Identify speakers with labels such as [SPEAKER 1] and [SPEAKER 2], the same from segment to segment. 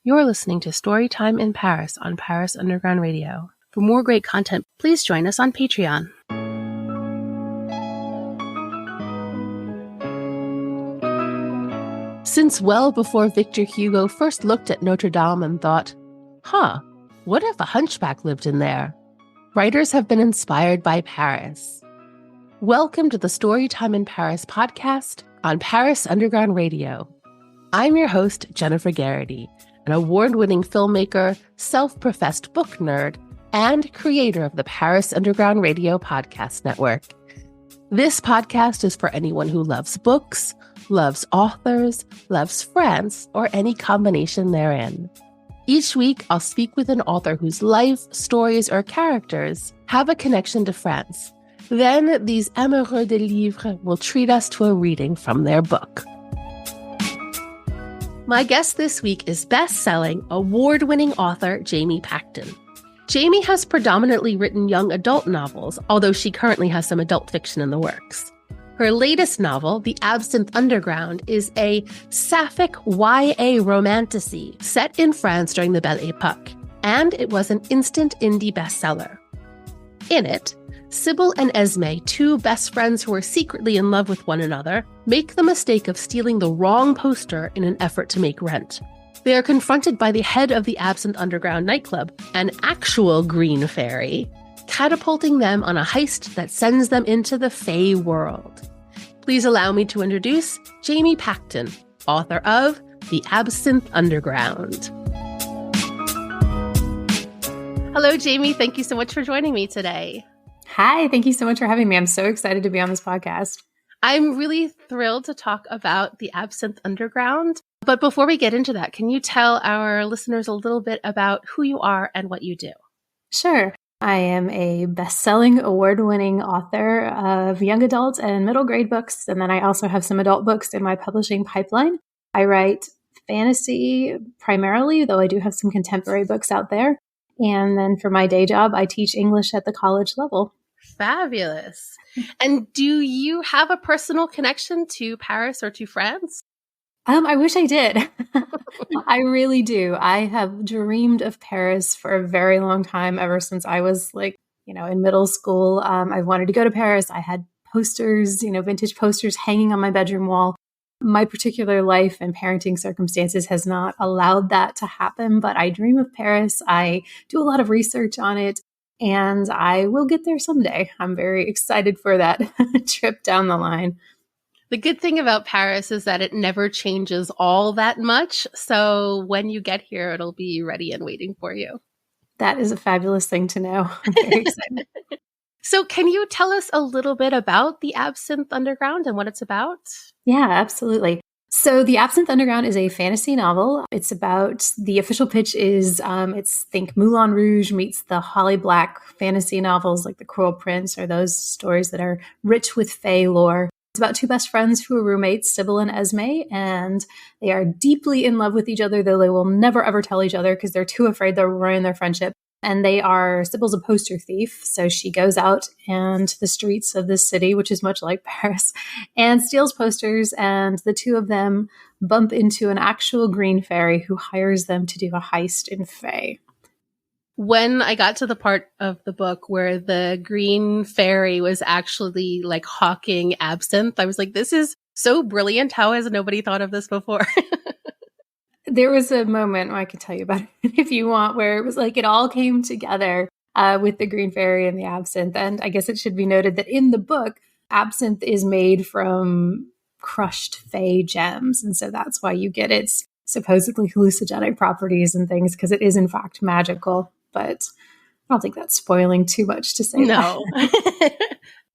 [SPEAKER 1] You're listening to Storytime in Paris on Paris Underground Radio. For more great content, please join us on Patreon. Since well before Victor Hugo first looked at Notre Dame and thought, what if a hunchback lived in there? Writers have been inspired by Paris. Welcome to the Storytime in Paris podcast on Paris Underground Radio. I'm your host, Jennifer Garrity, an award-winning filmmaker, self-professed book nerd, and creator of the Paris Underground Radio podcast network. This podcast is for anyone who loves books, loves authors, loves France, or any combination therein. Each week, I'll speak with an author whose life, stories, or characters have a connection to France. Then these amoureux de livres will treat us to a reading from their book. My guest this week is best-selling, award-winning author Jamie Pacton. Jamie has predominantly written young adult novels, although she currently has some adult fiction in the works. Her latest novel, The Absinthe Underground, is a sapphic YA romantasy set in France during the Belle Époque, and it was an instant indie bestseller. In it, Sybil and Esme, two best friends who are secretly in love with one another, make the mistake of stealing the wrong poster in an effort to make rent. They are confronted by the head of the Absinthe Underground nightclub, an actual Green Faerie, catapulting them on a heist that sends them into the Fae World. Please allow me to introduce Jamie Pacton, author of The Absinthe Underground. Hello, Jamie. Thank you so much for joining me today.
[SPEAKER 2] Hi, thank you so much for having me. I'm so excited to be on this podcast.
[SPEAKER 1] I'm really thrilled to talk about The Absinthe Underground. But before we get into that, can you tell our listeners a little bit about who you are and what you do?
[SPEAKER 2] Sure. I am a best-selling, award-winning author of young adult and middle grade books, and then I also have some adult books in my publishing pipeline. I write fantasy primarily, though I do have some contemporary books out there. And then for my day job, I teach English at the college level.
[SPEAKER 1] Fabulous. And do you have a personal connection to Paris or to France?
[SPEAKER 2] I wish I did. I really do. I have dreamed of Paris for a very long time, ever since I was in middle school. I wanted to go to Paris. I had posters, vintage posters hanging on my bedroom wall. My particular life and parenting circumstances has not allowed that to happen, but I dream of Paris. I do a lot of research on it, and I will get there someday. I'm very excited for that trip down the line.
[SPEAKER 1] The good thing about Paris is that it never changes all that much. So when you get here, it'll be ready and waiting for you.
[SPEAKER 2] That is a fabulous thing to know. I'm very excited.
[SPEAKER 1] So can you tell us a little bit about The Absinthe Underground and what it's about?
[SPEAKER 2] Yeah, absolutely. So The Absinthe Underground is a fantasy novel. It's about, the official pitch is, think Moulin Rouge meets the Holly Black fantasy novels like The Cruel Prince, or those stories that are rich with Fae lore. It's about two best friends who are roommates, Sybil and Esme, and they are deeply in love with each other, though they will never ever tell each other because they're too afraid they'll ruin their friendship. And Sybil's a poster thief, so she goes out into the streets of this city, which is much like Paris, and steals posters, and the two of them bump into an actual Green Faerie who hires them to do a heist in Fae.
[SPEAKER 1] When I got to the part of the book where the Green Faerie was actually hawking absinthe, I was like, this is so brilliant. How has nobody thought of this before?
[SPEAKER 2] There was a moment, I can tell you about it if you want, where it was it all came together with the Green Faerie and the absinthe. And I guess it should be noted that in the book, absinthe is made from crushed Fae gems. And so that's why you get its supposedly hallucinogenic properties and things, because it is in fact magical. But I don't think that's spoiling too much to say.
[SPEAKER 1] No.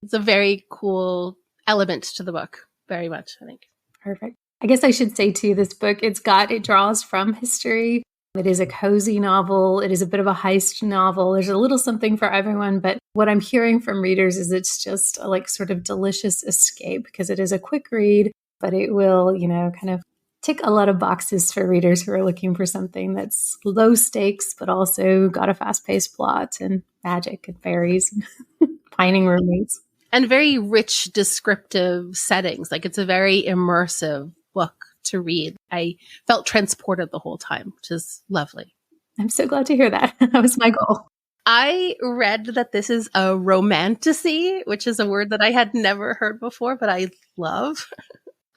[SPEAKER 1] It's a very cool element to the book. Very much, I think.
[SPEAKER 2] Perfect. I guess I should say too, this book, it draws from history. It is a cozy novel. It is a bit of a heist novel. There's a little something for everyone, but what I'm hearing from readers is it's just a sort of delicious escape, because it is a quick read, but it will, kind of tick a lot of boxes for readers who are looking for something that's low stakes, but also got a fast-paced plot and magic and fairies and pining roommates.
[SPEAKER 1] And very rich descriptive settings. It's a very immersive book to read. I felt transported the whole time, which is lovely.
[SPEAKER 2] I'm so glad to hear that. That was my goal.
[SPEAKER 1] I read that this is a romantasy, which is a word that I had never heard before, but I love.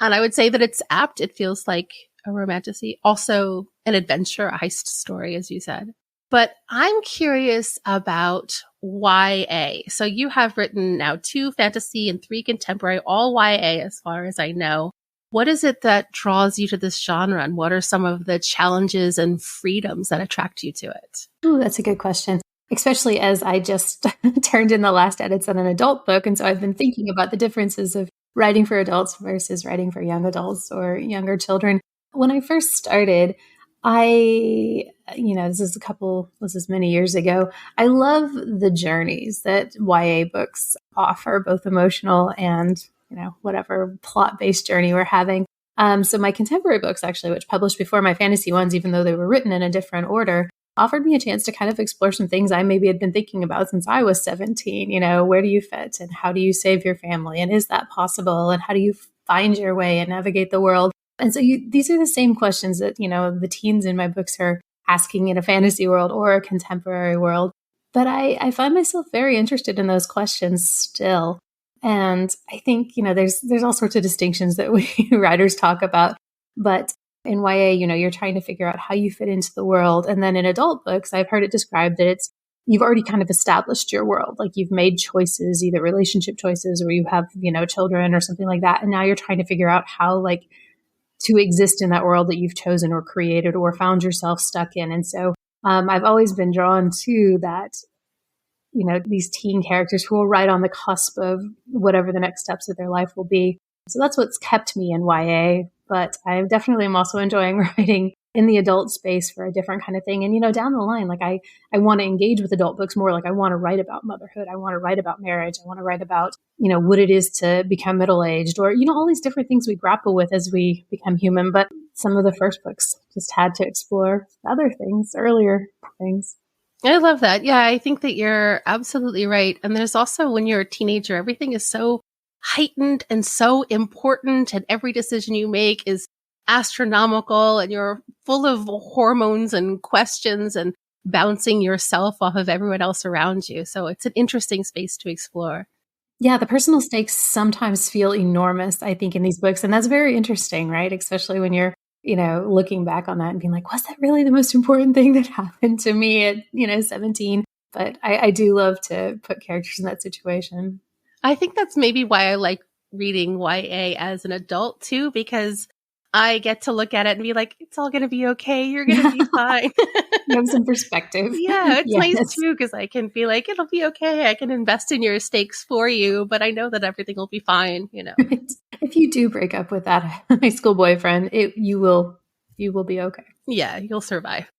[SPEAKER 1] And I would say that it's apt. It feels like a romantasy, also an adventure, a heist story, as you said. But I'm curious about YA. So you have written now 2 fantasy and 3 contemporary, all YA as far as I know. What is it that draws you to this genre, and what are some of the challenges and freedoms that attract you to it?
[SPEAKER 2] Ooh, that's a good question, especially as I just turned in the last edits on an adult book. And so I've been thinking about the differences of writing for adults versus writing for young adults or younger children. When I first started, this is many years ago. I love the journeys that YA books offer, both emotional and, whatever plot-based journey we're having. So my contemporary books, actually, which published before my fantasy ones, even though they were written in a different order, offered me a chance to kind of explore some things I maybe had been thinking about since I was 17. Where do you fit, and how do you save your family? And is that possible? And how do you find your way and navigate the world? And so these are the same questions that, the teens in my books are asking in a fantasy world or a contemporary world. But I find myself very interested in those questions still. And I think, there's all sorts of distinctions that we writers talk about. But in YA, you're trying to figure out how you fit into the world. And then in adult books, I've heard it described that you've already kind of established your world. Like you've made choices, either relationship choices or you have, children or something like that. And now you're trying to figure out how to exist in that world that you've chosen or created or found yourself stuck in. And so I've always been drawn to that, these teen characters who are right on the cusp of whatever the next steps of their life will be. So that's what's kept me in YA. But I definitely am also enjoying writing in the adult space for a different kind of thing. And, down the line, I want to engage with adult books more. I want to write about motherhood. I want to write about marriage. I want to write about, what it is to become middle-aged or, all these different things we grapple with as we become human. But some of the first books just had to explore other things, earlier things.
[SPEAKER 1] I love that. Yeah, I think that you're absolutely right. And there's also, when you're a teenager, everything is so heightened and so important, and every decision you make is astronomical, and you're full of hormones and questions and bouncing yourself off of everyone else around you. So it's an interesting space to explore.
[SPEAKER 2] Yeah, the personal stakes sometimes feel enormous, I think, in these books. And that's very interesting, right? Especially when you're, looking back on that and being like, was that really the most important thing that happened to me at, 17? But I do love to put characters in that situation.
[SPEAKER 1] I think that's maybe why I like reading YA as an adult too, because I get to look at it and be like, it's all going to be okay. You're going to be fine.
[SPEAKER 2] You have some perspective.
[SPEAKER 1] Yeah, it's nice too, because I can be like, it'll be okay. I can invest in your stakes for you, but I know that everything will be fine,
[SPEAKER 2] Right. If you do break up with that high school boyfriend, you will be okay.
[SPEAKER 1] Yeah, you'll survive.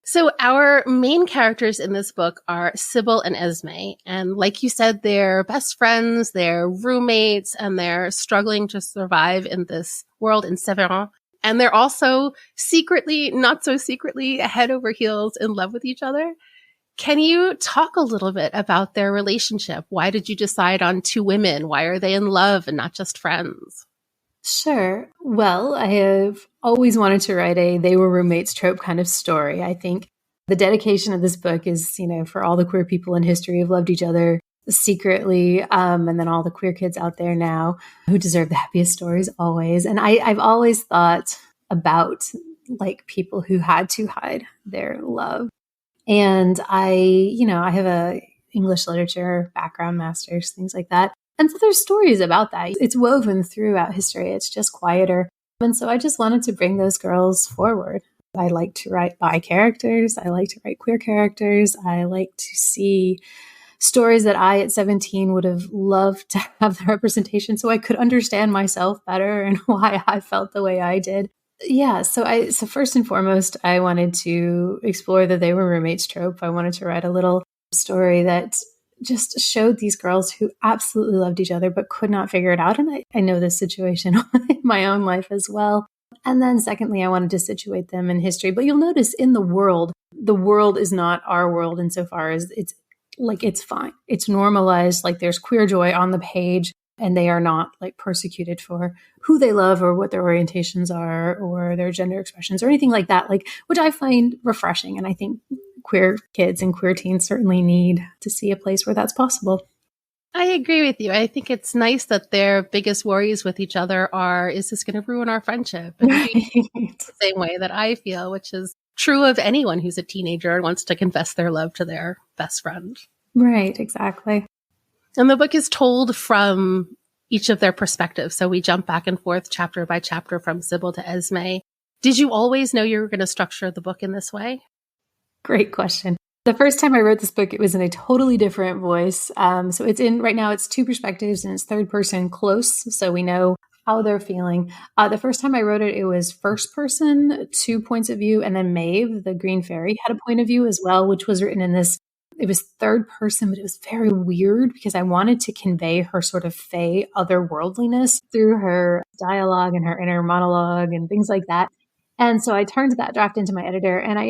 [SPEAKER 1] So our main characters in this book are Sybil and Esme. And like you said, they're best friends, they're roommates, and they're struggling to survive in this world in Sévérin. And they're also secretly, not so secretly, head over heels in love with each other. Can you talk a little bit about their relationship? Why did you decide on 2 women? Why are they in love and not just friends?
[SPEAKER 2] Sure. Well, I have always wanted to write a they were roommates trope kind of story. I think the dedication of this book is, for all the queer people in history who've loved each other secretly, and then all the queer kids out there now who deserve the happiest stories always. And I've always thought about people who had to hide their love. And I have a English literature background, master's, things like that. And so there's stories about that. It's woven throughout history. It's just quieter. And so I just wanted to bring those girls forward. I like to write bi characters. I like to write queer characters. I like to see stories that I at 17 would have loved to have the representation so I could understand myself better and why I felt the way I did. Yeah, so first and foremost, I wanted to explore the they were roommates trope. I wanted to write a little story that just showed these girls who absolutely loved each other but could not figure it out. And I know this situation in my own life as well. And then secondly, I wanted to situate them in history. But you'll notice in the world is not our world insofar as it's fine. It's normalized. There's queer joy on the page, and they are not persecuted for who they love or what their orientations are or their gender expressions or anything like that, like, which I find refreshing. And I think queer kids and queer teens certainly need to see a place where that's possible.
[SPEAKER 1] I agree with you. I think it's nice that their biggest worries with each other are, is this going to ruin our friendship? And the same way that I feel, which is true of anyone who's a teenager and wants to confess their love to their best friend.
[SPEAKER 2] Right, exactly.
[SPEAKER 1] And the book is told from each of their perspectives. So we jump back and forth chapter by chapter from Sybil to Esme. Did you always know you were going to structure the book in this way?
[SPEAKER 2] Great question. The first time I wrote this book, it was in a totally different voice. So right now it's two perspectives and it's third person close. So we know how they're feeling. The first time I wrote it, it was first person, 2 points of view. And then Maeve, the Green Faerie, had a point of view as well, which was written in this. It was third person, but it was very weird because I wanted to convey her sort of Fae otherworldliness through her dialogue and her inner monologue and things like that. And so I turned that draft into my editor. And I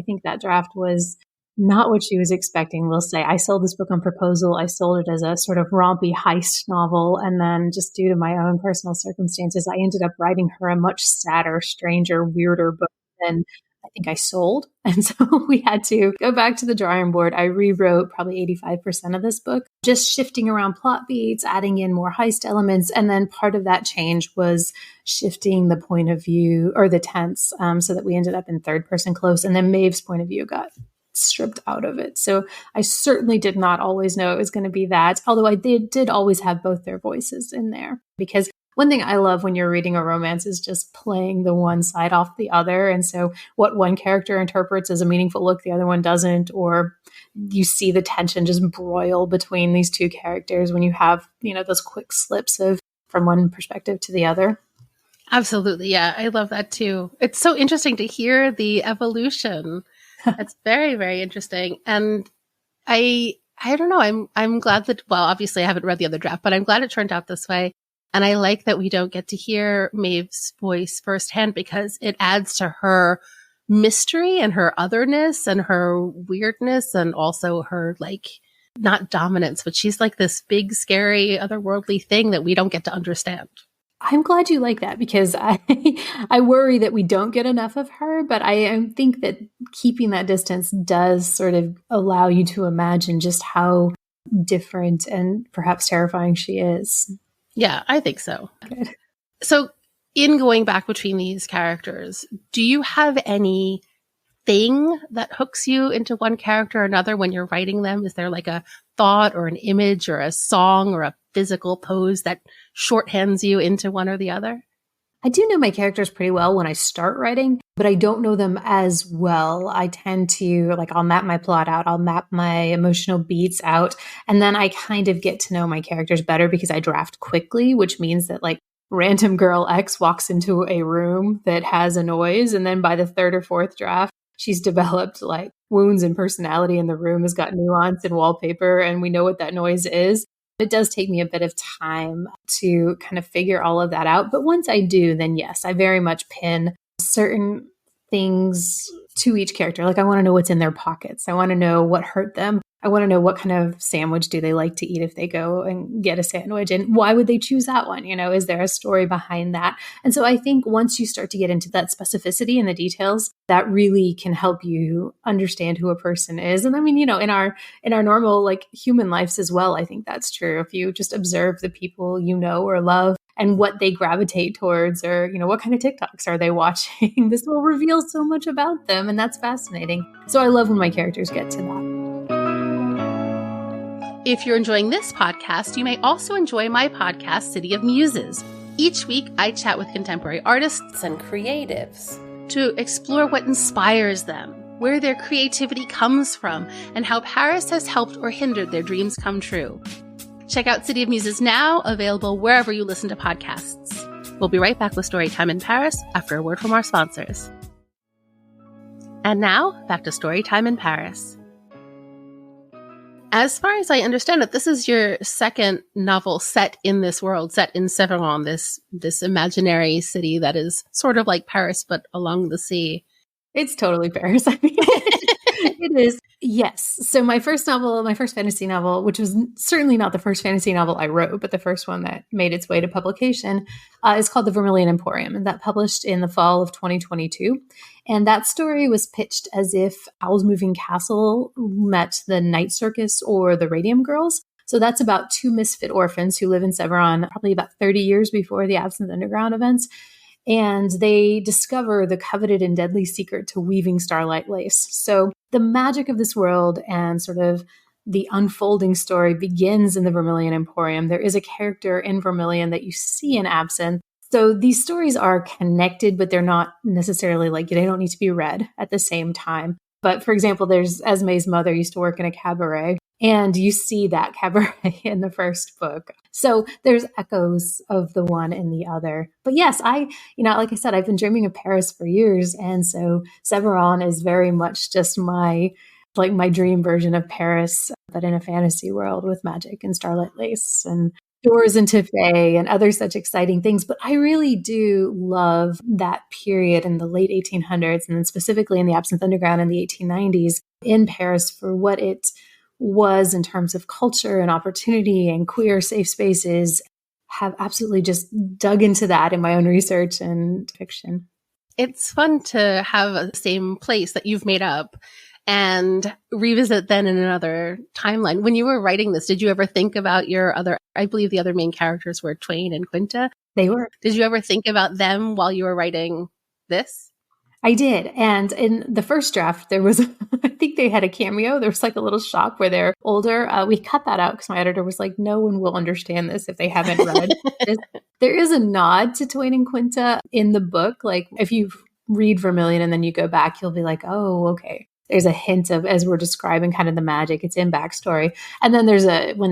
[SPEAKER 2] think that draft was not what she was expecting, we'll say. I sold this book on proposal. I sold it as a sort of rompy heist novel. And then just due to my own personal circumstances, I ended up writing her a much sadder, stranger, weirder book than I think I sold. And so we had to go back to the drawing board. I rewrote probably 85% of this book, just shifting around plot beats, adding in more heist elements. And then part of that change was shifting the point of view or the tense so that we ended up in third person close. And then Maeve's point of view got stripped out of it. So I certainly did not always know it was going to be that, although I did always have both their voices in there. Because one thing I love when you're reading a romance is just playing the one side off the other. And so what one character interprets as a meaningful look, the other one doesn't, or you see the tension just broil between these two characters when you have, those quick slips of from one perspective to the other.
[SPEAKER 1] Absolutely. Yeah. I love that too. It's so interesting to hear the evolution. That's very, very interesting. And I don't know. I'm glad that, well, obviously I haven't read the other draft, but I'm glad it turned out this way. And I like that we don't get to hear Maeve's voice firsthand because it adds to her mystery and her otherness and her weirdness and also her, not dominance, but she's like this big, scary, otherworldly thing that we don't get to understand.
[SPEAKER 2] I'm glad you like that because I worry that we don't get enough of her, but I think that keeping that distance does sort of allow you to imagine just how different and perhaps terrifying she is.
[SPEAKER 1] Yeah, I think so.
[SPEAKER 2] Good.
[SPEAKER 1] So in going back between these characters, do you have any thing that hooks you into one character or another when you're writing them? Is there like a thought or an image or a song or a physical pose that shorthands you into one or the other?
[SPEAKER 2] I do know my characters pretty well when I start writing, but I don't know them as well. I tend to, I'll map my plot out, I'll map my emotional beats out, and then I kind of get to know my characters better because I draft quickly, which means that random girl X walks into a room that has a noise, and then by the third or fourth draft, she's developed wounds and personality, and the room has got nuance and wallpaper, and we know what that noise is. It does take me a bit of time to kind of figure all of that out. But once I do, then yes, I very much pin certain things to each character. I want to know what's in their pockets. I want to know what hurt them. I want to know what kind of sandwich do they like to eat if they go and get a sandwich, and why would they choose that one? Is there a story behind that? And so I think once you start to get into that specificity and the details, that really can help you understand who a person is. And I mean, in our normal human lives as well, I think that's true. If you just observe the people you know or love and what they gravitate towards, or what kind of TikToks are they watching, this will reveal so much about them, and that's fascinating. So I love when my characters get to that.
[SPEAKER 1] If you're enjoying this podcast, you may also enjoy my podcast, City of Muses. Each week, I chat with contemporary artists and creatives to explore what inspires them, where their creativity comes from, and how Paris has helped or hindered their dreams come true. Check out City of Muses now, available wherever you listen to podcasts. We'll be right back with Storytime in Paris after a word from our sponsors. And now, back to Storytime in Paris. As far as I understand it, this is your second novel set in this world, set in Sévérin, this imaginary city that is sort of like Paris, but along the sea.
[SPEAKER 2] It's totally Paris. I mean, it is. Yes. So my first fantasy novel, which was certainly not the first fantasy novel I wrote, but the first one that made its way to publication, is called The Vermilion Emporium, and that published in the fall of 2022. And that story was pitched as if Owl's Moving Castle met the Night Circus or the Radium Girls. So that's about two misfit orphans who live in Severon, probably about 30 years before the Absinthe Underground events. And they discover the coveted and deadly secret to weaving starlight lace. So the magic of this world and sort of the unfolding story begins in the Vermilion Emporium. There is a character in Vermilion that you see in Absinthe. So these stories are connected, but they're not necessarily like, they don't need to be read at the same time. But for example, there's Esme's mother used to work in a cabaret, and you see that cabaret in the first book. So there's echoes of the one and the other. But yes, like I said, I've been dreaming of Paris for years. And so Severon is very much just my dream version of Paris, but in a fantasy world with magic and starlight lace and doors into Fae and other such exciting things. But I really do love that period in the late 1800s, and then specifically in the Absinthe Underground in the 1890s in Paris for what it was in terms of culture and opportunity and queer safe spaces. Have absolutely just dug into that in my own research and fiction.
[SPEAKER 1] It's fun to have a same place that you've made up and revisit then in another timeline. When you were writing this, did you ever think about I believe the other main characters were Twain and Quinta?
[SPEAKER 2] They were.
[SPEAKER 1] Did you ever think about them while you were writing this?
[SPEAKER 2] I did. And in the first draft, there was, I think they had a cameo. There was like a little shop where they're older. We cut that out because my editor was like, no one will understand this if they haven't read this. There is a nod to Twain and Quinta in the book. Like if you read Vermilion and then you go back, you'll be like, oh, okay. There's a hint of, as we're describing kind of the magic, it's in backstory. And then there's when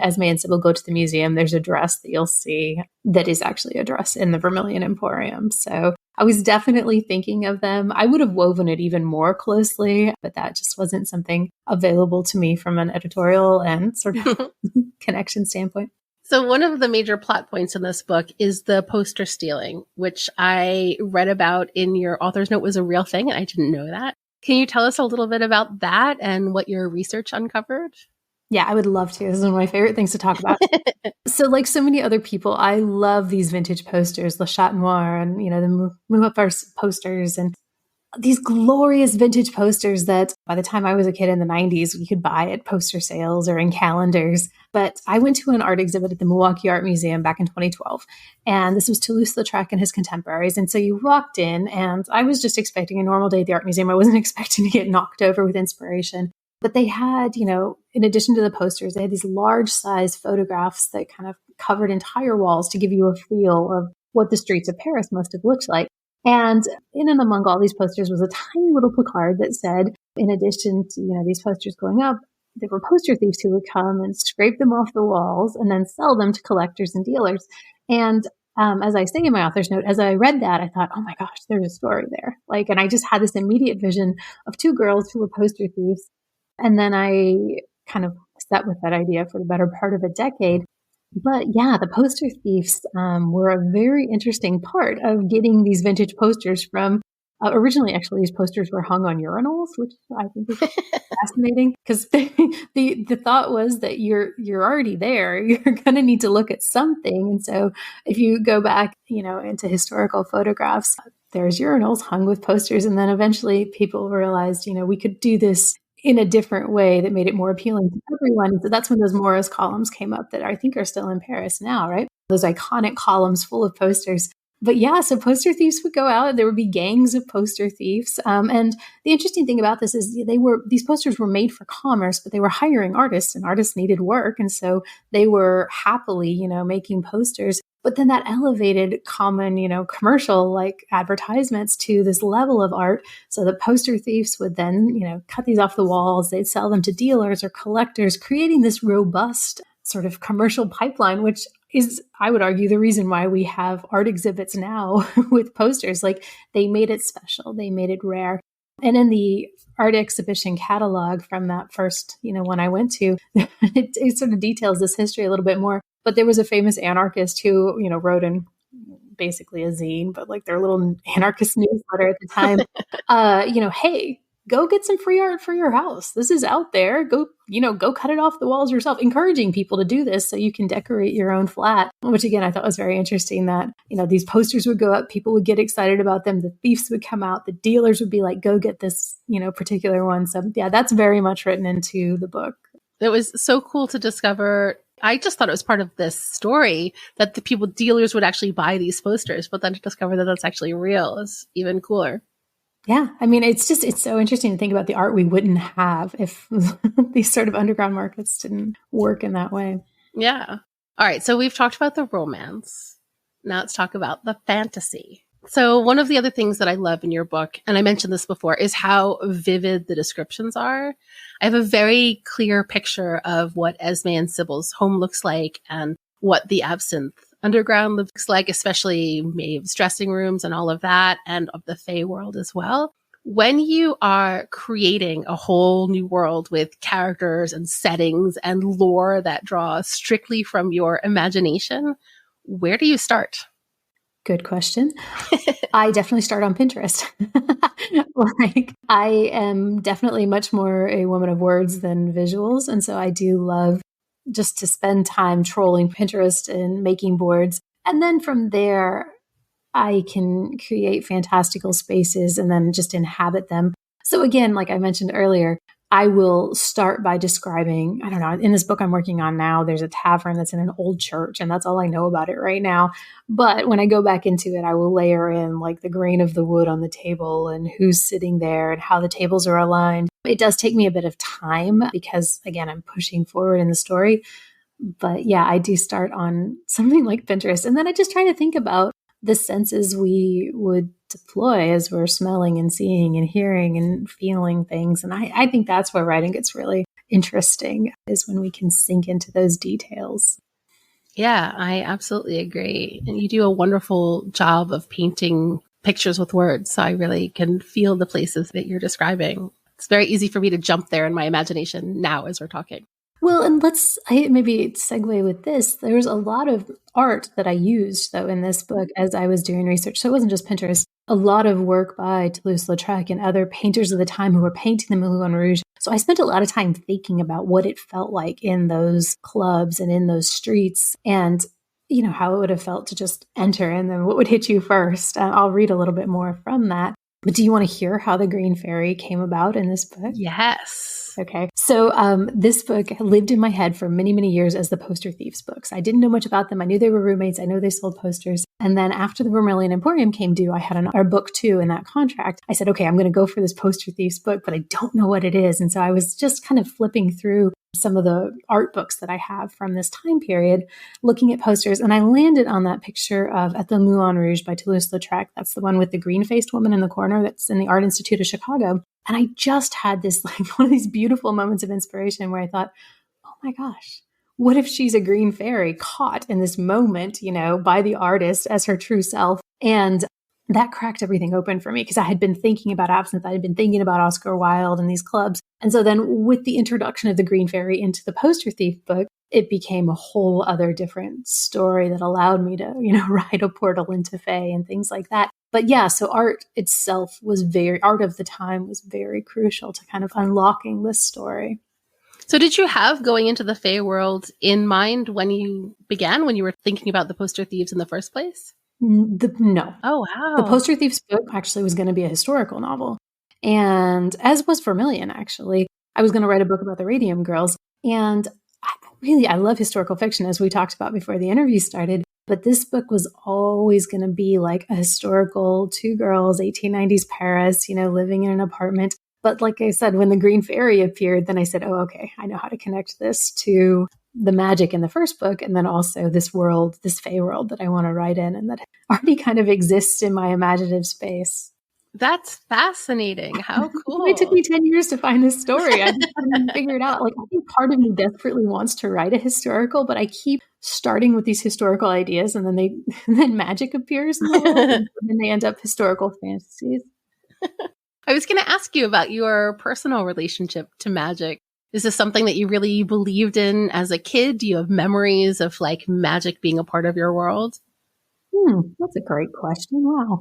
[SPEAKER 2] Esme and Sybil go to the museum, there's a dress that you'll see that is actually a dress in the Vermilion Emporium. So I was definitely thinking of them. I would have woven it even more closely, but that just wasn't something available to me from an editorial and sort of connection standpoint.
[SPEAKER 1] So one of the major plot points in this book is the poster stealing, which I read about in your author's note was a real thing, and I didn't know that. Can you tell us a little bit about that and what your research uncovered?
[SPEAKER 2] Yeah, I would love to. This is one of my favorite things to talk about. So like so many other people, I love these vintage posters, Le Chat Noir and, the Mouhafar posters and these glorious vintage posters that by the time I was a kid in the 90s, we could buy at poster sales or in calendars. But I went to an art exhibit at the Milwaukee Art Museum back in 2012. And this was Toulouse-Lautrec and his contemporaries. And so you walked in and I was just expecting a normal day at the art museum. I wasn't expecting to get knocked over with inspiration. But they had, in addition to the posters, they had these large size photographs that kind of covered entire walls to give you a feel of what the streets of Paris must have looked like. And in and among all these posters was a tiny little placard that said, in addition to, these posters going up, there were poster thieves who would come and scrape them off the walls and then sell them to collectors and dealers. And as I say in my author's note, as I read that, I thought, oh my gosh, there's a story there. And I just had this immediate vision of two girls who were poster thieves. And then I kind of sat with that idea for the better part of a decade. But yeah, the poster thieves were a very interesting part of getting these vintage posters from, originally actually these posters were hung on urinals, which I think is fascinating because the thought was that you're already there. You're going to need to look at something. And so if you go back, into historical photographs, there's urinals hung with posters. And then eventually people realized, we could do this in a different way that made it more appealing to everyone. So that's when those Morris columns came up that I think are still in Paris now, right? Those iconic columns full of posters. But yeah, so poster thieves would go out. There would be gangs of poster thieves. And the interesting thing about this is these posters were made for commerce, but they were hiring artists and artists needed work. And so they were happily, making posters. But then that elevated common, commercial like advertisements to this level of art. So the poster thieves would then, cut these off the walls. They'd sell them to dealers or collectors, creating this robust sort of commercial pipeline, which is, I would argue, the reason why we have art exhibits now with posters. Like they made it special. They made it rare. And in the art exhibition catalog from that first, one I went to, it sort of details this history a little bit more. But there was a famous anarchist who, wrote in basically a zine, but like their little anarchist newsletter at the time, hey, go get some free art for your house. This is out there. Go cut it off the walls yourself, encouraging people to do this so you can decorate your own flat, which again, I thought was very interesting that, these posters would go up, people would get excited about them, the thieves would come out, the dealers would be like, go get this, particular one. So yeah, that's very much written into the book.
[SPEAKER 1] It was so cool to discover. I just thought it was part of this story that dealers would actually buy these posters, but then to discover that that's actually real is even cooler.
[SPEAKER 2] Yeah. I mean, it's so interesting to think about the art we wouldn't have if these sort of underground markets didn't work in that way.
[SPEAKER 1] Yeah. All right. So we've talked about the romance. Now let's talk about the fantasy. So one of the other things that I love in your book, and I mentioned this before, is how vivid the descriptions are. I have a very clear picture of what Esme and Sybil's home looks like and what the Absinthe Underground looks like, especially Maeve's dressing rooms and all of that, and of the Fae World as well. When you are creating a whole new world with characters and settings and lore that draw strictly from your imagination, where do you start?
[SPEAKER 2] Good question. I definitely start on Pinterest. I am definitely much more a woman of words than visuals. And so I do love just to spend time trolling Pinterest and making boards. And then from there, I can create fantastical spaces and then just inhabit them. So again, like I mentioned earlier, I will start by describing, I don't know, in this book I'm working on now, there's a tavern that's in an old church, and that's all I know about it right now. But when I go back into it, I will layer in like the grain of the wood on the table and who's sitting there and how the tables are aligned. It does take me a bit of time because, again, I'm pushing forward in the story. But yeah, I do start on something like Pinterest. And then I just try to think about the senses we would deploy as we're smelling and seeing and hearing and feeling things. And I think that's where writing gets really interesting, is when we can sink into those details.
[SPEAKER 1] Yeah, I absolutely agree. And you do a wonderful job of painting pictures with words. So I really can feel the places that you're describing. It's very easy for me to jump there in my imagination now as we're talking.
[SPEAKER 2] Well, and I maybe segue with this. There's a lot of art that I used, though, in this book as I was doing research. So it wasn't just Pinterest. A lot of work by Toulouse-Lautrec and other painters of the time who were painting the Moulin Rouge. So I spent a lot of time thinking about what it felt like in those clubs and in those streets, and how it would have felt to just enter, and then what would hit you first. I'll read a little bit more from that. But do you want to hear how the Green Faerie came about in this book?
[SPEAKER 1] Yes.
[SPEAKER 2] Okay. So this book lived in my head for many, many years as the Poster Thieves books. I didn't know much about them. I knew they were roommates. I know they sold posters. And then after the Vermilion Emporium came due, I had our book 2 in that contract. I said, okay, I'm going to go for this Poster Thieves book, but I don't know what it is. And so I was just kind of flipping through some of the art books that I have from this time period, looking at posters. And I landed on that picture of At the Moulin Rouge by Toulouse-Lautrec. That's the one with the green-faced woman in the corner that's in the Art Institute of Chicago. And I just had this, one of these beautiful moments of inspiration where I thought, oh my gosh, what if she's a Green Faerie caught in this moment, by the artist as her true self? And that cracked everything open for me, because I had been thinking about Absinthe. I had been thinking about Oscar Wilde and these clubs. And so then with the introduction of the Green Faerie into the Poster Thief book, it became a whole other different story that allowed me to, write a portal into Fae and things like that. But yeah, so art itself art of the time was very crucial to kind of unlocking this story.
[SPEAKER 1] So did you have going into the Fae World in mind when you were thinking about the Poster Thieves in the first place?
[SPEAKER 2] No.
[SPEAKER 1] Oh, wow.
[SPEAKER 2] The Poster Thieves book actually was going to be a historical novel. And as was Vermilion, actually. I was going to write a book about the Radium Girls. And I love historical fiction, as we talked about before the interview started. But this book was always going to be like a historical 2 girls, 1890s Paris, living in an apartment. But like I said, when the Green Faerie appeared, then I said, oh, okay, I know how to connect this to the magic in the first book, and then also this world, this Fae world that I want to write in, and that already kind of exists in my imaginative space.
[SPEAKER 1] That's fascinating. How cool.
[SPEAKER 2] It took me 10 years to find this story. I just hadn't figured out. I think part of me desperately wants to write a historical, but I keep starting with these historical ideas, and then magic appears in the world, and then they end up historical fantasies.
[SPEAKER 1] I was going to ask you about your personal relationship to magic. Is this something that you really believed in as a kid? Do you have memories of magic being a part of your world?
[SPEAKER 2] That's a great question. Wow.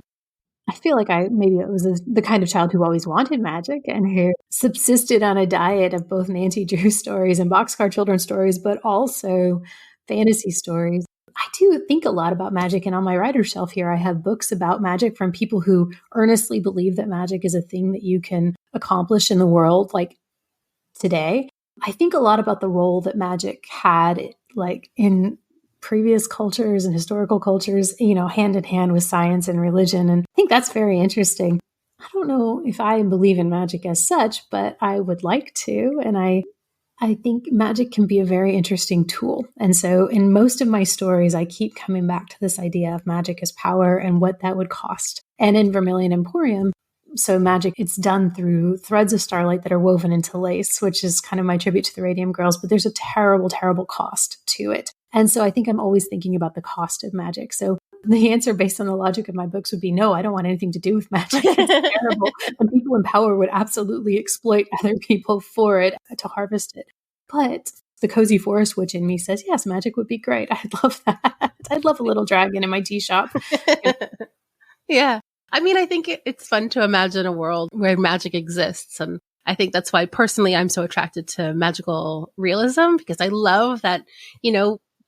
[SPEAKER 2] I feel like maybe it was the kind of child who always wanted magic and who subsisted on a diet of both Nancy Drew stories and boxcar children's stories, but also fantasy stories. I do think a lot about magic, and on my writer's shelf here, I have books about magic from people who earnestly believe that magic is a thing that you can accomplish in the world, like today. I think a lot about the role that magic had, like in previous cultures and historical cultures, hand in hand with science and religion. And I think that's very interesting. I don't know if I believe in magic as such, but I would like to. And I think magic can be a very interesting tool. And so in most of my stories, I keep coming back to this idea of magic as power and what that would cost. And in Vermilion Emporium, so magic, it's done through threads of starlight that are woven into lace, which is kind of my tribute to the Radium Girls, but there's a terrible, terrible cost to it. And so I think I'm always thinking about the cost of magic. So the answer based on the logic of my books would be, no, I don't want anything to do with magic. It's terrible. And people in power would absolutely exploit other people for it to harvest it. But the cozy forest witch in me says, yes, magic would be great. I'd love that. I'd love a little dragon in my tea shop.
[SPEAKER 1] Yeah. I mean, I think it's fun to imagine a world where magic exists. And I think that's why personally I'm so attracted to magical realism, because I love that,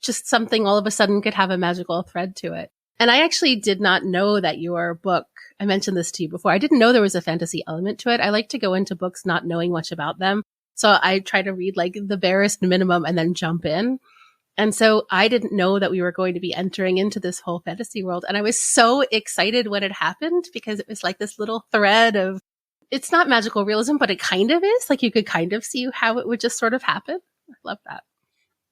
[SPEAKER 1] just something all of a sudden could have a magical thread to it. And I actually did not know that your book, I mentioned this to you before, I didn't know there was a fantasy element to it. I like to go into books not knowing much about them. So I try to read like the barest minimum and then jump in. And so I didn't know that we were going to be entering into this whole fantasy world. And I was so excited when it happened, because it was like this little thread of, it's not magical realism, but it kind of is. Like you could kind of see how it would just sort of happen. I love that.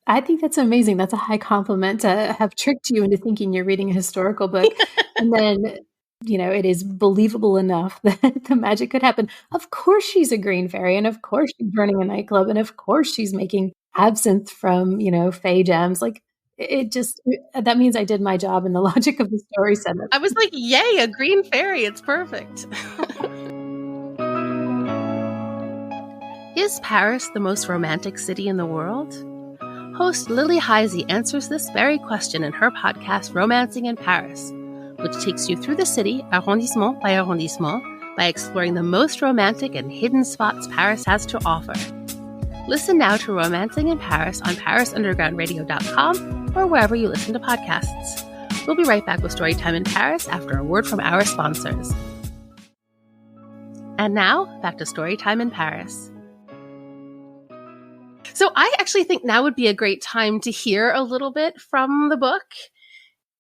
[SPEAKER 2] I think that's amazing. That's a high compliment to have tricked you into thinking you're reading a historical book. And then, it is believable enough that the magic could happen. Of course she's a Green Faerie, and of course she's running a nightclub, and of course she's making absinthe from, Fae gems. Like that means I did my job in the logic of the story said that.
[SPEAKER 1] I was like, yay, a Green Faerie. It's perfect. Is Paris the most romantic city in the world? Host Lily Heisey answers this very question in her podcast, Romancing in Paris, which takes you through the city, arrondissement by arrondissement, by exploring the most romantic and hidden spots Paris has to offer. Listen now to Romancing in Paris on ParisUndergroundRadio.com or wherever you listen to podcasts. We'll be right back with Storytime in Paris after a word from our sponsors. And now, back to Storytime in Paris. So I actually think now would be a great time to hear a little bit from the book.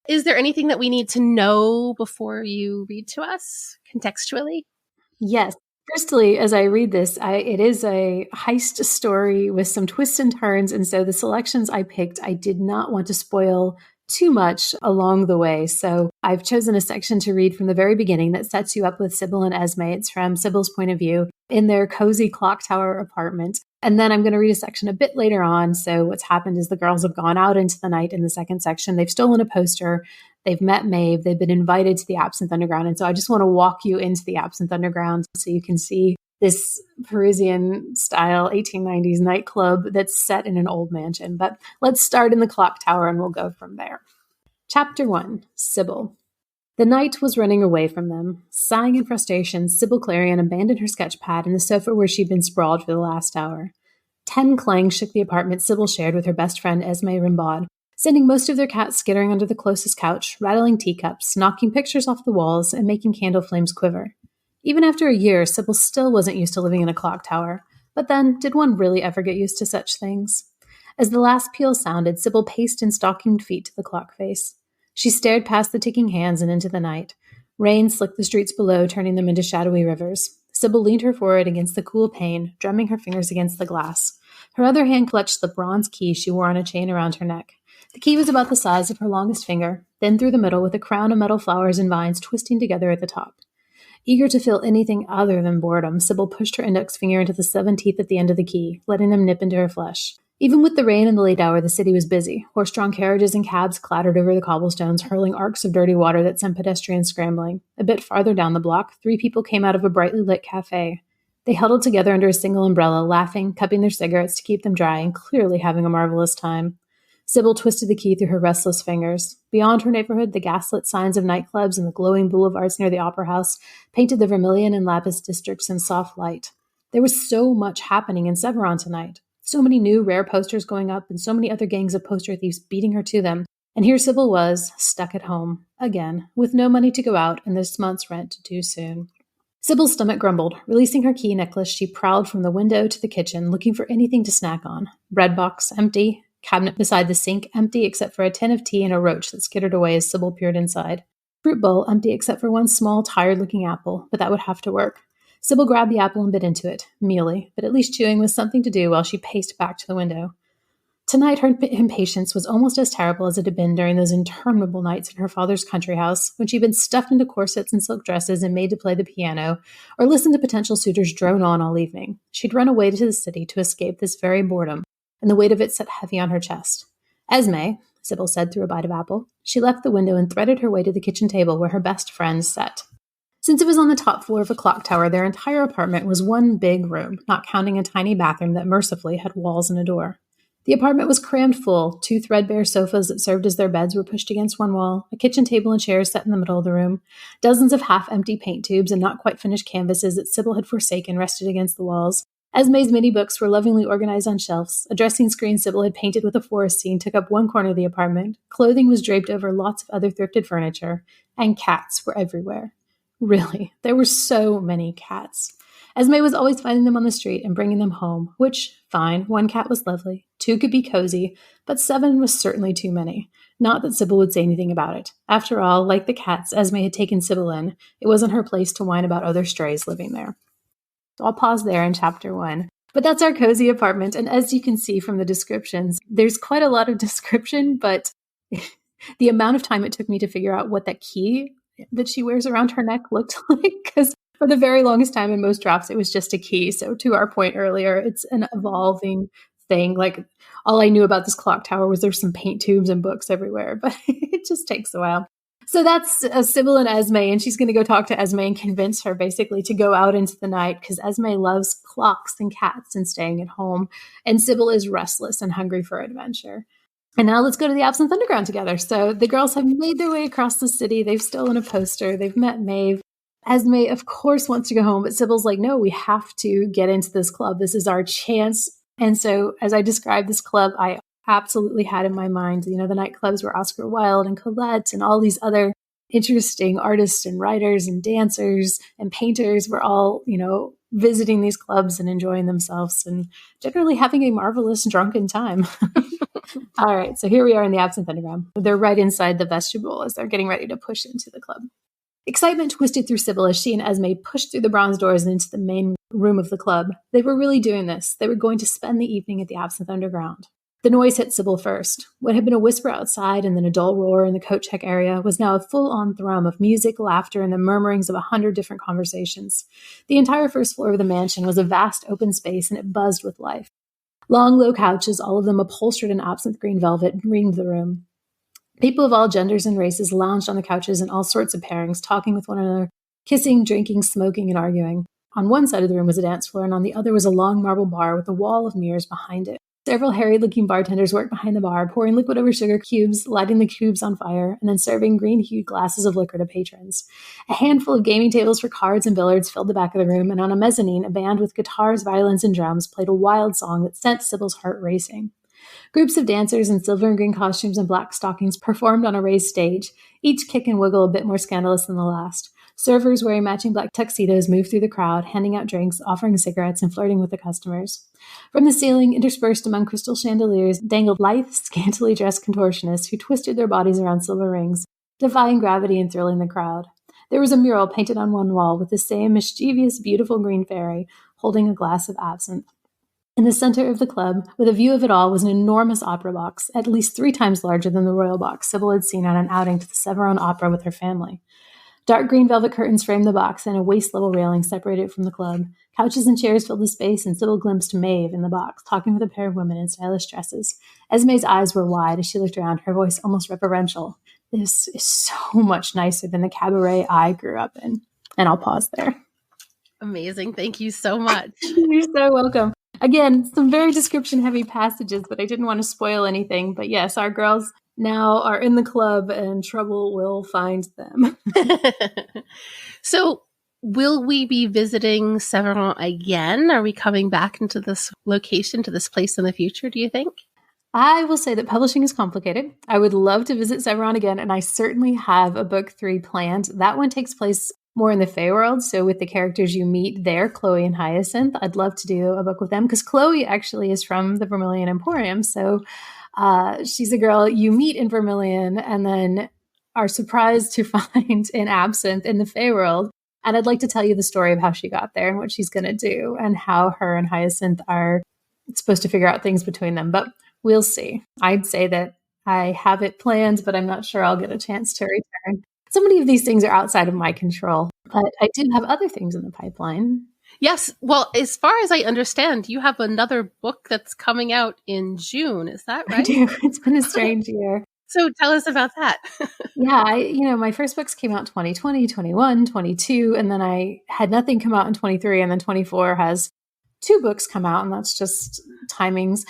[SPEAKER 1] Is there anything that we need to know before you read to us contextually?
[SPEAKER 2] Yes. Firstly, as I read this, it is a heist story with some twists and turns. And so the selections I picked, I did not want to spoil too much along the way. So I've chosen a section to read from the very beginning that sets you up with Sybil and Esme. It's from Sybil's point of view in their cozy clock tower apartment. And then I'm going to read a section a bit later on. So what's happened is the girls have gone out into the night in the second section. They've stolen a poster. They've met Maeve. They've been invited to the Absinthe Underground. And so I just want to walk you into the Absinthe Underground so you can see this Parisian style 1890s nightclub that's set in an old mansion. But let's start in the clock tower and we'll go from there. Chapter 1, Sybil. The night was running away from them. Sighing in frustration, Sybil Clarion abandoned her sketch pad in the sofa where she'd been sprawled for the last hour. 10 clangs shook the apartment Sybil shared with her best friend Esme Rimbaud, sending most of their cats skittering under the closest couch, rattling teacups, knocking pictures off the walls, and making candle flames quiver. Even after a year, Sybil still wasn't used to living in a clock tower. But then, did one really ever get used to such things? As the last peal sounded, Sybil paced in stockinged feet to the clock face. She stared past the ticking hands and into the night. Rain slicked the streets below, turning them into shadowy rivers. Sybil leaned her forehead against the cool pane, drumming her fingers against the glass. Her other hand clutched the bronze key she wore on a chain around her neck. The key was about the size of her longest finger, thin through the middle with a crown of metal flowers and vines twisting together at the top. Eager to feel anything other than boredom, Sybil pushed her index finger into the 7 teeth at the end of the key, letting them nip into her flesh. Even with the rain and the late hour, the city was busy. Horse-drawn carriages and cabs clattered over the cobblestones, hurling arcs of dirty water that sent pedestrians scrambling. A bit farther down the block, 3 people came out of a brightly lit cafe. They huddled together under a single umbrella, laughing, cupping their cigarettes to keep them dry, and clearly having a marvelous time. Sybil twisted the key through her restless fingers. Beyond her neighborhood, the gaslit signs of nightclubs and the glowing boulevards near the Opera House painted the vermilion and lapis districts in soft light. There was so much happening in Severon tonight. So many new rare posters going up and so many other gangs of poster thieves beating her to them. And here Sybil was, stuck at home, again, with no money to go out and this month's rent due soon. Sybil's stomach grumbled. Releasing her key necklace, she prowled from the window to the kitchen, looking for anything to snack on. Bread box empty. Cabinet beside the sink empty except for a tin of tea and a roach that skittered away as Sybil peered inside. Fruit bowl empty except for one small, tired-looking apple, but that would have to work. Sybil grabbed the apple and bit into it, mealy, but at least chewing was something to do while she paced back to the window. Tonight, her impatience was almost as terrible as it had been during those interminable nights in her father's country house, when she'd been stuffed into corsets and silk dresses and made to play the piano, or listen to potential suitors drone on all evening. She'd run away to the city to escape this very boredom, and the weight of it sat heavy on her chest. Esme, Sybil said through a bite of apple. She left the window and threaded her way to the kitchen table where her best friends sat. Since it was on the top floor of a clock tower, their entire apartment was one big room, not counting a tiny bathroom that mercifully had walls and a door. The apartment was crammed full. 2 threadbare sofas that served as their beds were pushed against one wall, a kitchen table and chairs set in the middle of the room, dozens of half-empty paint tubes and not quite finished canvases that Sybil had forsaken rested against the walls. Esme's mini books were lovingly organized on shelves. A dressing screen Sybil had painted with a forest scene took up one corner of the apartment. Clothing was draped over lots of other thrifted furniture, and cats were everywhere. Really, there were so many cats. Esme was always finding them on the street and bringing them home, which, fine, 1 cat was lovely, 2 could be cozy, but 7 was certainly too many. Not that Sybil would say anything about it. After all, like the cats Esme had taken Sybil in, it wasn't her place to whine about other strays living there. So I'll pause there in chapter 1. But that's our cozy apartment, and as you can see from the descriptions, there's quite a lot of description, but the amount of time it took me to figure out what that key that she wears around her neck looked like, because for the very longest time in most drafts, it was just a key. So to our point earlier, it's an evolving thing. Like, all I knew about this clock tower was there's some paint tubes and books everywhere, but it just takes a while. So that's Sybil and Esme, and she's going to go talk to Esme and convince her basically to go out into the night because Esme loves clocks and cats and staying at home, and Sybil is restless and hungry for adventure. And now let's go to the Absinthe Underground together. So the girls have made their way across the city. They've stolen a poster. They've met Maeve. Esme, of course, wants to go home, but Sybil's like, no, we have to get into this club. This is our chance. And so as I described this club, I absolutely had in my mind, the nightclubs where Oscar Wilde and Colette and all these other interesting artists and writers and dancers and painters were all, visiting these clubs and enjoying themselves and generally having a marvelous drunken time. All right, so here we are in the Absinthe Underground. They're right inside the vestibule as they're getting ready to push into the club. Excitement twisted through Sybil as she and Esme pushed through the bronze doors and into the main room of the club. They were really doing this. They were going to spend the evening at the Absinthe Underground. The noise hit Sybil first. What had been a whisper outside and then a dull roar in the coat check area was now a full-on thrum of music, laughter, and the murmurings of 100 different conversations. The entire first floor of the mansion was a vast open space, and it buzzed with life. Long, low couches, all of them upholstered in absinthe green velvet, ringed the room. People of all genders and races lounged on the couches in all sorts of pairings, talking with one another, kissing, drinking, smoking, and arguing. On one side of the room was a dance floor, and on the other was a long marble bar with a wall of mirrors behind it. Several harried-looking bartenders worked behind the bar, pouring liquid over sugar cubes, lighting the cubes on fire, and then serving green-hued glasses of liquor to patrons. A handful of gaming tables for cards and billiards filled the back of the room, and on a mezzanine, a band with guitars, violins, and drums played a wild song that sent Sybil's heart racing. Groups of dancers in silver and green costumes and black stockings performed on a raised stage, each kick and wiggle a bit more scandalous than the last. Servers wearing matching black tuxedos moved through the crowd, handing out drinks, offering cigarettes, and flirting with the customers. From the ceiling, interspersed among crystal chandeliers, dangled lithe, scantily dressed contortionists who twisted their bodies around silver rings, defying gravity and thrilling the crowd. There was a mural painted on one wall with the same mischievous, beautiful Green Faerie holding a glass of absinthe. In the center of the club, with a view of it all, was an enormous opera box, at least 3 times larger than the royal box Sybil had seen on an outing to the Severon Opera with her family. Dark green velvet curtains framed the box, and a waist-level railing separated it from the club. Couches and chairs filled the space, and Sybil glimpsed Maeve in the box, talking with a pair of women in stylish dresses. Esme's eyes were wide as she looked around, her voice almost reverential. This is so much nicer than the cabaret I grew up in. And I'll pause there.
[SPEAKER 1] Amazing. Thank you so much.
[SPEAKER 2] You're so welcome. Again, some very description-heavy passages, but I didn't want to spoil anything. But yes, our girls now are in the club and trouble will find them.
[SPEAKER 1] So will we be visiting Séverin again? Are we coming back into this location, to this place in the future, do you think?
[SPEAKER 2] I will say that publishing is complicated. I would love to visit Séverin again, and I certainly have a book 3 planned. That one takes place more in the Fae World, so with the characters you meet there, Chloe and Hyacinth. I'd love to do a book with them, because Chloe actually is from the Vermilion Emporium, so she's a girl you meet in Vermilion and then are surprised to find in Absinthe in the Fae World. And I'd like to tell you the story of how she got there and what she's going to do, and how her and Hyacinth are supposed to figure out things between them. But we'll see. I'd say that I have it planned, but I'm not sure I'll get a chance to return. So many of these things are outside of my control, but I do have other things in the pipeline.
[SPEAKER 1] Yes. Well, as far as I understand, you have another book that's coming out in June. Is that right?
[SPEAKER 2] I do. It's been a strange year.
[SPEAKER 1] So tell us about that.
[SPEAKER 2] Yeah, my first books came out in 2020, 21, 22, and then I had nothing come out in 23, and then 24 has 2 books come out, and that's just timings.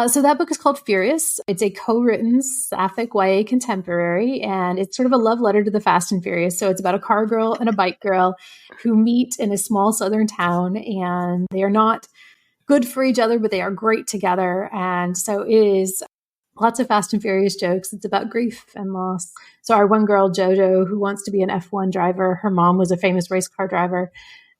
[SPEAKER 2] So that book is called Furious. It's a co-written sapphic YA contemporary, and it's sort of a love letter to the Fast and Furious. So it's about a car girl and a bike girl who meet in a small southern town, and they are not good for each other, but they are great together. And so it is lots of Fast and Furious jokes. It's about grief and loss. So our one girl, Jojo, who wants to be an F1 driver, her mom was a famous race car driver,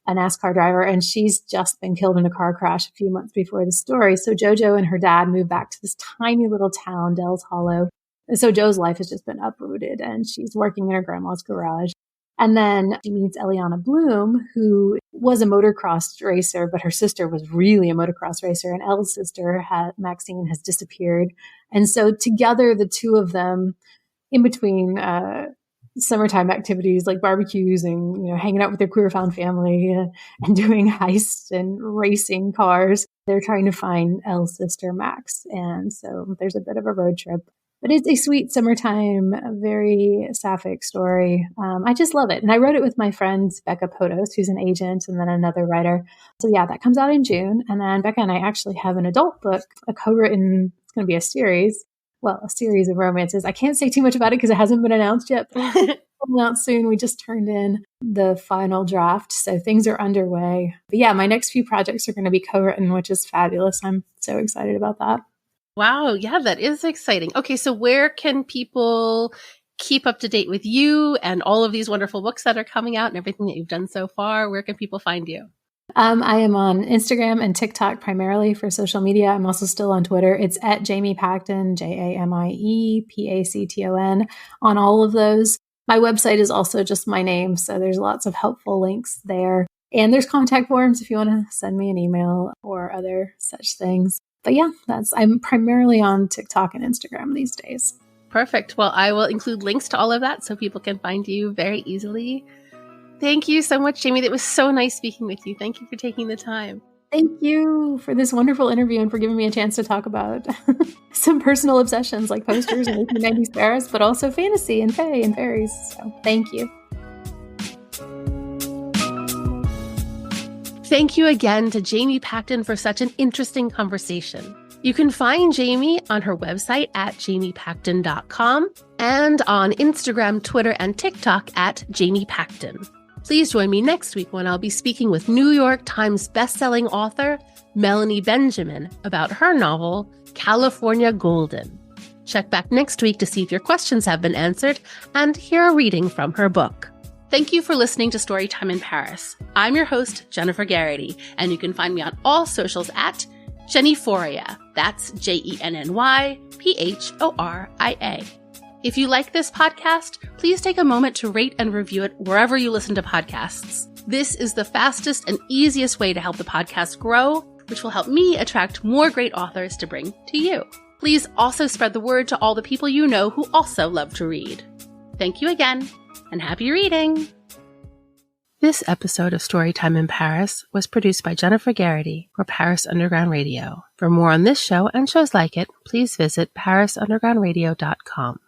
[SPEAKER 2] a NASCAR driver, and she's just been killed in a car crash a few months before the story. So Jojo and her dad moved back to this tiny little town, Dells Hollow. And so Jo's life has just been uprooted, and she's working in her grandma's garage. And then she meets Eliana Bloom, who was a motocross racer, but her sister was really a motocross racer. And Elle's sister, Maxine, has disappeared. And so together, the two of them, in between summertime activities like barbecues and hanging out with their queer found family and doing heists and racing cars, they're trying to find Elle's sister, Max. And so there's a bit of a road trip. But it's a sweet summertime, very sapphic story. I just love it. And I wrote it with my friend, Becca Potos, who's an agent, and then another writer. So yeah, that comes out in June. And then Becca and I actually have an adult book, a co-written, it's going to be a series of romances. I can't say too much about it because it hasn't been announced yet, but it'll come out soon. We just turned in the final draft, so things are underway. But yeah, my next few projects are going to be co-written, which is fabulous. I'm so excited about that.
[SPEAKER 1] Wow. Yeah, that is exciting. Okay. So where can people keep up to date with you and all of these wonderful books that are coming out and everything that you've done so far? Where can people find you?
[SPEAKER 2] I am on Instagram and TikTok primarily for social media. I'm also still on Twitter. It's at Jamie Pacton, JamiePacton, on all of those. My website is also just my name, so there's lots of helpful links there. And there's contact forms if you want to send me an email or other such things. But yeah, I'm primarily on TikTok and Instagram these days.
[SPEAKER 1] Perfect. Well, I will include links to all of that so people can find you very easily. Thank you so much, Jamie. It was so nice speaking with you. Thank you for taking the time.
[SPEAKER 2] Thank you for this wonderful interview and for giving me a chance to talk about some personal obsessions like posters and 1890s Paris, but also fantasy and fae and fairies. So thank you.
[SPEAKER 1] Thank you again to Jamie Pacton for such an interesting conversation. You can find Jamie on her website at jamiepacton.com and on Instagram, Twitter, and TikTok at Jamie Pacton. Please join me next week when I'll be speaking with New York Times bestselling author Melanie Benjamin about her novel, California Golden. Check back next week to see if your questions have been answered and hear a reading from her book. Thank you for listening to Storytime in Paris. I'm your host, Jennifer Garrity, and you can find me on all socials at Jennyphoria. That's JennyPhoria. If you like this podcast, please take a moment to rate and review it wherever you listen to podcasts. This is the fastest and easiest way to help the podcast grow, which will help me attract more great authors to bring to you. Please also spread the word to all the people you know who also love to read. Thank you again, and happy reading! This episode of Storytime in Paris was produced by Jennifer Garrity for Paris Underground Radio. For more on this show and shows like it, please visit parisundergroundradio.com.